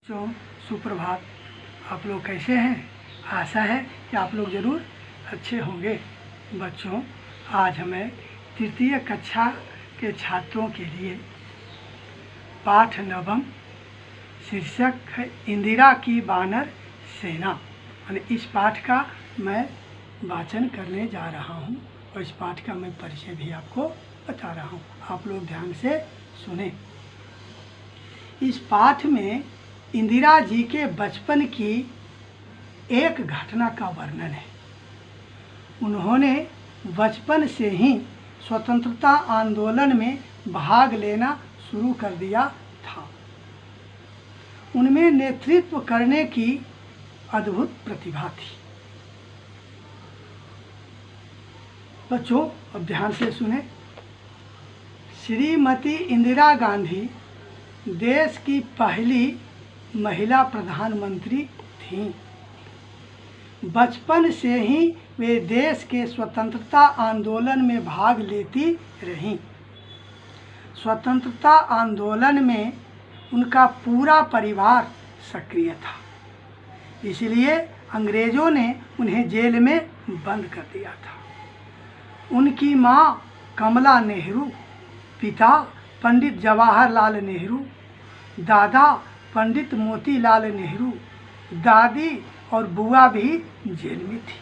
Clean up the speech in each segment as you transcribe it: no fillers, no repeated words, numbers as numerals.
बच्चों सुप्रभात। आप लोग कैसे हैं? आशा है कि आप लोग ज़रूर अच्छे होंगे। बच्चों, आज हमें तृतीय कक्षा के छात्रों के लिए पाठ नवम शीर्षक है इंदिरा की वानर सेना। और इस पाठ का मैं वाचन करने जा रहा हूँ और इस पाठ का मैं परिचय भी आपको बता रहा हूँ। आप लोग ध्यान से सुने। इस पाठ में इंदिरा जी के बचपन की एक घटना का वर्णन है। उन्होंने बचपन से ही स्वतंत्रता आंदोलन में भाग लेना शुरू कर दिया था। उनमें नेतृत्व करने की अद्भुत प्रतिभा थी। बच्चों, अब ध्यान से सुने। श्रीमती इंदिरा गांधी देश की पहली महिला प्रधानमंत्री थीं। बचपन से ही वे देश के स्वतंत्रता आंदोलन में भाग लेती रहीं। स्वतंत्रता आंदोलन में उनका पूरा परिवार सक्रिय था, इसलिए अंग्रेज़ों ने उन्हें जेल में बंद कर दिया था। उनकी मां कमला नेहरू, पिता पंडित जवाहरलाल नेहरू, दादा पंडित मोतीलाल नेहरू, दादी और बुआ भी जेल में थी।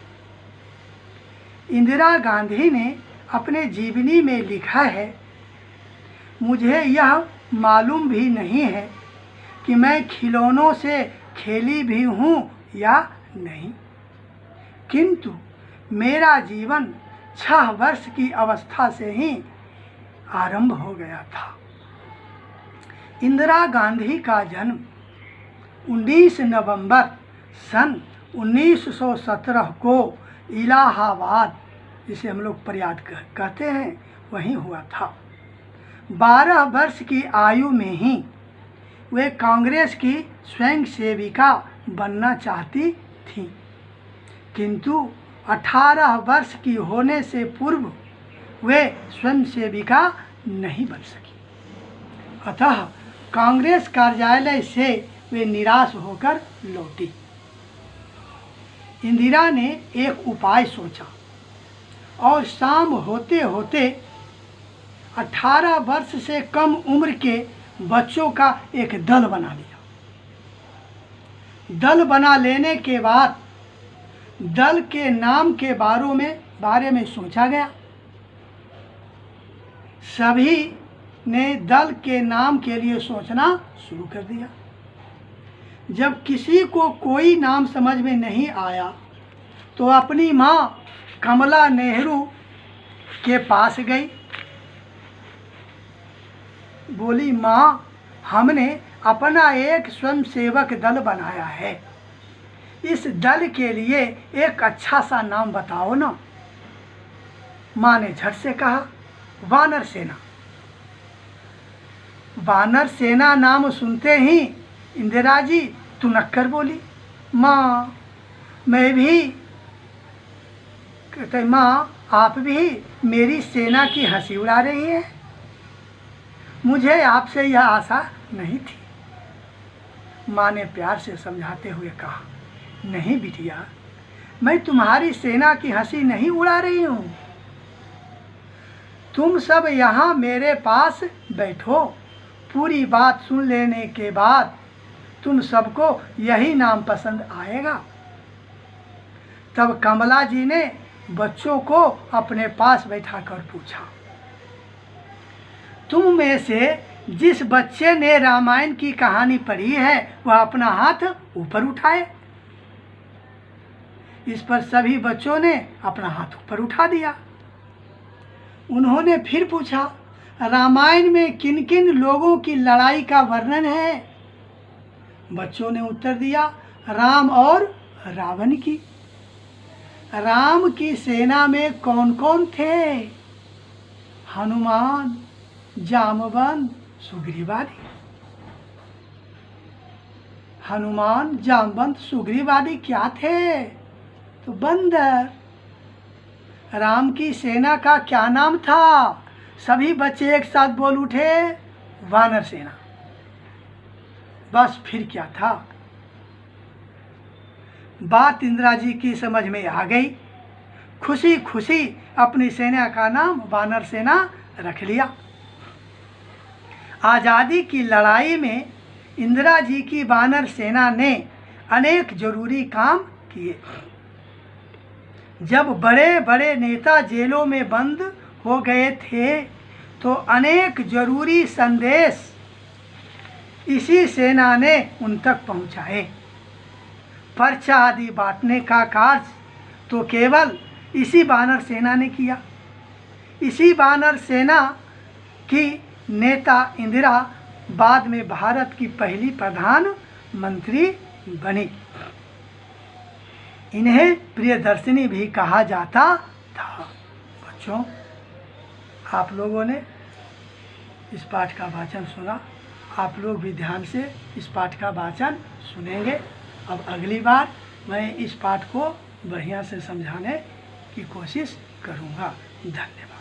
इंदिरा गांधी ने अपने जीवनी में लिखा है, मुझे यह मालूम भी नहीं है कि मैं खिलौनों से खेली भी हूँ या नहीं, किंतु मेरा जीवन 6 वर्ष की अवस्था से ही आरंभ हो गया था। इंदिरा गांधी का जन्म 19 नवंबर सन 1917 को इलाहाबाद, जिसे हम लोग प्रयाग कहते हैं, वहीं हुआ था। 12 वर्ष की आयु में ही वे कांग्रेस की स्वयं सेविका बनना चाहती थीं, किंतु 18 वर्ष की होने से पूर्व वे स्वयं सेविका नहीं बन सकी। अतः कांग्रेस कार्यालय से वे निराश होकर लौटी। इंदिरा ने एक उपाय सोचा और शाम होते होते 18 वर्ष से कम उम्र के बच्चों का एक दल बना लिया। दल बना लेने के बाद दल के नाम के बारे में सोचा गया। सभी ने दल के नाम के लिए सोचना शुरू कर दिया। जब किसी को कोई नाम समझ में नहीं आया तो अपनी मां कमला नेहरू के पास गई। बोली, मां, हमने अपना एक स्वयंसेवक दल बनाया है, इस दल के लिए एक अच्छा सा नाम बताओ ना। मां ने झट से कहा, वानर सेना। वानर सेना नाम सुनते ही इंदिरा जी तुनक्कर बोली, माँ मैं भी। कहते, माँ आप भी मेरी सेना की हंसी उड़ा रही हैं, मुझे आपसे यह आशा नहीं थी। माँ ने प्यार से समझाते हुए कहा, नहीं बिटिया, मैं तुम्हारी सेना की हंसी नहीं उड़ा रही हूँ। तुम सब यहाँ मेरे पास बैठो, पूरी बात सुन लेने के बाद तुम सबको यही नाम पसंद आएगा। तब कमला जी ने बच्चों को अपने पास बैठाकर पूछा, तुम में से जिस बच्चे ने रामायण की कहानी पढ़ी है वह अपना हाथ ऊपर उठाए। इस पर सभी बच्चों ने अपना हाथ ऊपर उठा दिया। उन्होंने फिर पूछा, रामायण में किन किन लोगों की लड़ाई का वर्णन है? बच्चों ने उत्तर दिया, राम और रावण की। राम की सेना में कौन कौन थे? हनुमान, जामवंत, सुग्रीव आदि। हनुमान, जामवंत, सुग्रीव आदि क्या थे? तो बंदर। राम की सेना का क्या नाम था? सभी बच्चे एक साथ बोल उठे, वानर सेना। बस फिर क्या था। बात इंदिरा जी की समझ में आ गई। खुशी खुशी अपनी सेना का नाम वानर सेना रख लिया। आज़ादी की लड़ाई में इंदिरा जी की वानर सेना ने अनेक जरूरी काम किए। जब बड़े बड़े नेता जेलों में बंद हो गए थे तो अनेक जरूरी संदेश इसी सेना ने उन तक पहुंचाए। पर्चा आदि बांटने का कार्य तो केवल इसी वानर सेना ने किया। इसी वानर सेना की नेता इंदिरा बाद में भारत की पहली प्रधानमंत्री बनी। इन्हें प्रियदर्शिनी भी कहा जाता था। बच्चों, आप लोगों ने इस पाठ का वाचन सुना। आप लोग भी ध्यान से इस पाठ का वाचन सुनेंगे। अब अगली बार मैं इस पाठ को बढ़िया से समझाने की कोशिश करूँगा। धन्यवाद।